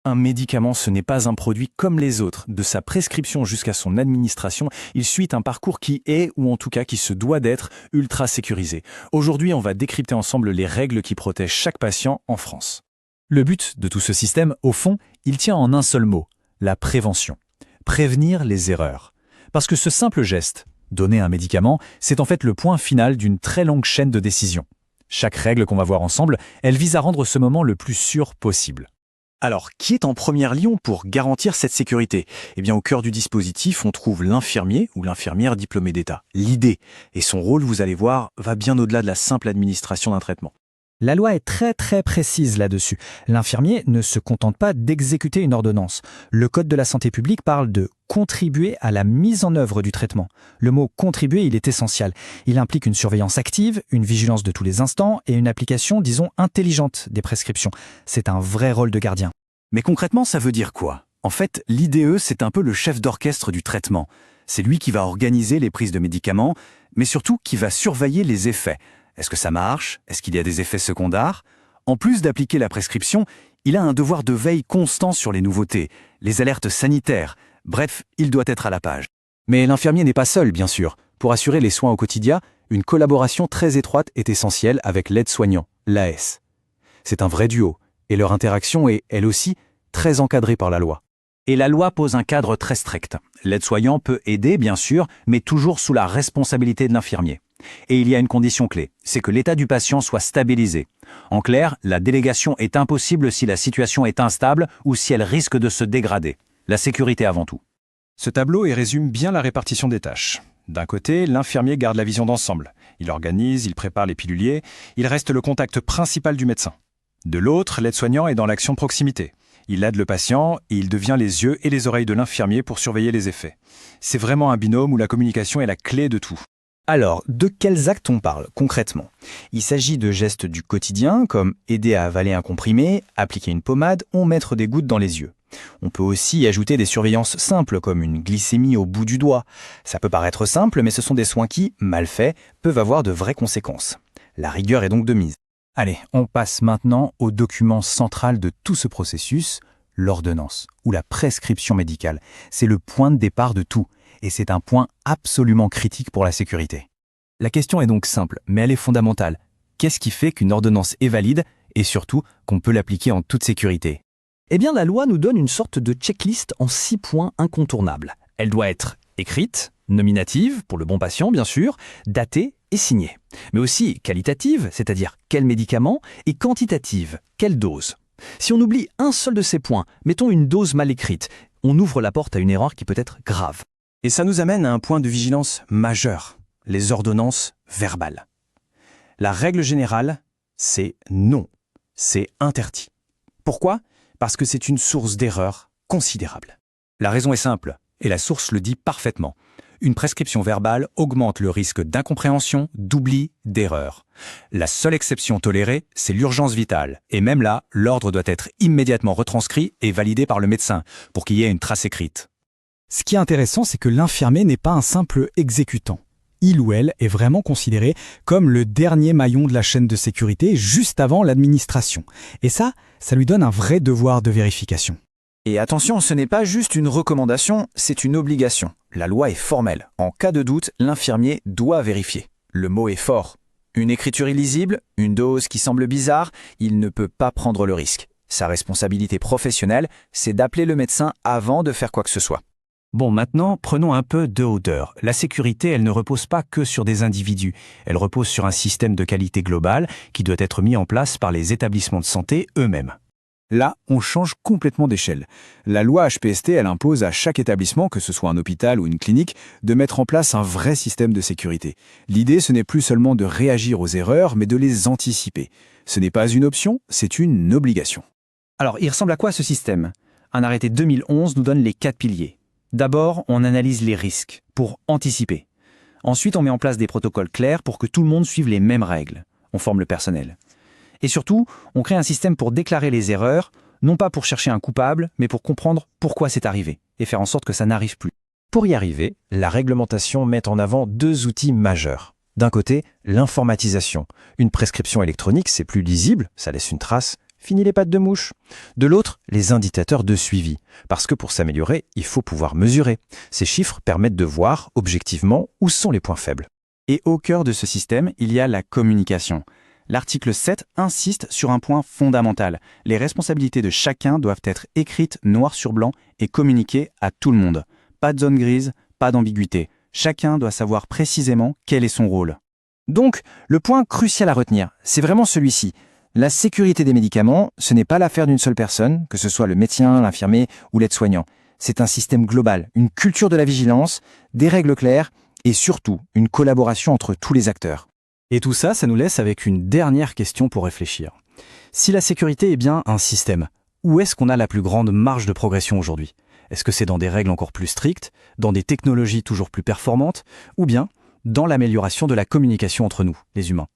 Un médicament, ce n'est pas un produit comme les autres. De sa prescription jusqu'à son administration, il suit un parcours qui est, ou en tout cas qui se doit d'être, ultra sécurisé. Aujourd'hui, on va décrypter ensemble les règles qui protègent chaque patient en France. Le but de tout ce système, au fond, il tient en un seul mot, la prévention. Prévenir les erreurs. Parce que ce simple geste, donner un médicament, c'est en fait le point final d'une très longue chaîne de décisions. Chaque règle qu'on va voir ensemble, elle vise à rendre ce moment le plus sûr possible. Alors, qui est en première ligne pour garantir cette sécurité? Eh bien, au cœur du dispositif, on trouve l'infirmier ou l'infirmière diplômée d'État, l'ID. Et son rôle, vous allez voir, va bien au-delà de la simple administration d'un traitement. La loi est très précise là-dessus. L'infirmier ne se contente pas d'exécuter une ordonnance. Le Code de la santé publique parle de contribuer à la mise en œuvre du traitement. Le mot contribuer, il est essentiel. Il implique une surveillance active, une vigilance de tous les instants et une application, disons, intelligente des prescriptions. C'est un vrai rôle de gardien. Mais concrètement, ça veut dire quoi? En fait, l'IDE, c'est un peu le chef d'orchestre du traitement. C'est lui qui va organiser les prises de médicaments, mais surtout qui va surveiller les effets. Est-ce que ça marche? Est-ce qu'il y a des effets secondaires? En plus d'appliquer la prescription, il a un devoir de veille constant sur les nouveautés, les alertes sanitaires. Bref, il doit être à la page. Mais l'infirmier n'est pas seul, bien sûr. Pour assurer les soins au quotidien, une collaboration très étroite est essentielle avec l'aide-soignant, l'AS. C'est un vrai duo, et leur interaction est, elle aussi, très encadrée par la loi. Et la loi pose un cadre très strict. L'aide-soignant peut aider, bien sûr, mais toujours sous la responsabilité de l'infirmier. Et il y a une condition clé, c'est que l'état du patient soit stabilisé. En clair, la délégation est impossible si la situation est instable ou si elle risque de se dégrader. La sécurité avant tout. Ce tableau y résume bien la répartition des tâches. D'un côté, l'infirmier garde la vision d'ensemble. Il organise, il prépare les piluliers, il reste le contact principal du médecin. De l'autre, l'aide-soignant est dans l'action de proximité. Il aide le patient et il devient les yeux et les oreilles de l'infirmier pour surveiller les effets. C'est vraiment un binôme où la communication est la clé de tout. Alors, de quels actes on parle concrètement? Il s'agit de gestes du quotidien comme aider à avaler un comprimé, appliquer une pommade ou mettre des gouttes dans les yeux. On peut aussi ajouter des surveillances simples comme une glycémie au bout du doigt. Ça peut paraître simple, mais ce sont des soins qui, mal faits, peuvent avoir de vraies conséquences. La rigueur est donc de mise. Allez, on passe maintenant au document central de tout ce processus, l'ordonnance, ou la prescription médicale. C'est le point de départ de tout, et c'est un point absolument critique pour la sécurité. La question est donc simple, mais elle est fondamentale. Qu'est-ce qui fait qu'une ordonnance est valide, et surtout qu'on peut l'appliquer en toute sécurité? Eh bien, la loi nous donne une sorte de checklist en 6 points incontournables. Elle doit être écrite, nominative, pour le bon patient bien sûr, datée et signée. Mais aussi qualitative, c'est-à-dire quel médicament, et quantitative, quelle dose. Si on oublie un seul de ces points, mettons une dose mal écrite, on ouvre la porte à une erreur qui peut être grave. Et ça nous amène à un point de vigilance majeur, les ordonnances verbales. La règle générale, c'est non, c'est interdit. Pourquoi? Parce que c'est une source d'erreur considérable. La raison est simple, et la source le dit parfaitement. Une prescription verbale augmente le risque d'incompréhension, d'oubli, d'erreur. La seule exception tolérée, c'est l'urgence vitale. Et même là, l'ordre doit être immédiatement retranscrit et validé par le médecin pour qu'il y ait une trace écrite. Ce qui est intéressant, c'est que l'infirmier n'est pas un simple exécutant. Il ou elle est vraiment considéré comme le dernier maillon de la chaîne de sécurité juste avant l'administration. Et ça lui donne un vrai devoir de vérification. Et attention, ce n'est pas juste une recommandation, c'est une obligation. La loi est formelle. En cas de doute, l'infirmier doit vérifier. Le mot est fort. Une écriture illisible, une dose qui semble bizarre, il ne peut pas prendre le risque. Sa responsabilité professionnelle, c'est d'appeler le médecin avant de faire quoi que ce soit. Bon, maintenant, prenons un peu de hauteur. La sécurité, elle ne repose pas que sur des individus. Elle repose sur un système de qualité globale qui doit être mis en place par les établissements de santé eux-mêmes. Là, on change complètement d'échelle. La loi HPST, elle impose à chaque établissement, que ce soit un hôpital ou une clinique, de mettre en place un vrai système de sécurité. L'idée, ce n'est plus seulement de réagir aux erreurs, mais de les anticiper. Ce n'est pas une option, c'est une obligation. Alors, il ressemble à quoi ce système? Un arrêté 2011 nous donne les 4 piliers. D'abord, on analyse les risques pour anticiper. Ensuite, on met en place des protocoles clairs pour que tout le monde suive les mêmes règles. On forme le personnel. Et surtout, on crée un système pour déclarer les erreurs, non pas pour chercher un coupable, mais pour comprendre pourquoi c'est arrivé et faire en sorte que ça n'arrive plus. Pour y arriver, la réglementation met en avant 2 outils majeurs. D'un côté, l'informatisation. Une prescription électronique, c'est plus lisible, ça laisse une trace. fini les pattes de mouche. De l'autre, les indicateurs de suivi, parce que pour s'améliorer, il faut pouvoir mesurer. Ces chiffres permettent de voir objectivement où sont les points faibles. Et au cœur de ce système, il y a la communication. L'article 7 insiste sur un point fondamental. Les responsabilités de chacun doivent être écrites noir sur blanc et communiquées à tout le monde. Pas de zone grise, pas d'ambiguïté. Chacun doit savoir précisément quel est son rôle. Donc, le point crucial à retenir, c'est vraiment celui-ci. La sécurité des médicaments, ce n'est pas l'affaire d'une seule personne, que ce soit le médecin, l'infirmier ou l'aide-soignant. C'est un système global, une culture de la vigilance, des règles claires et surtout une collaboration entre tous les acteurs. Et tout ça, ça nous laisse avec une dernière question pour réfléchir. Si la sécurité est bien un système, où est-ce qu'on a la plus grande marge de progression aujourd'hui ? Est-ce que c'est dans des règles encore plus strictes, dans des technologies toujours plus performantes, ou bien dans l'amélioration de la communication entre nous, les humains ?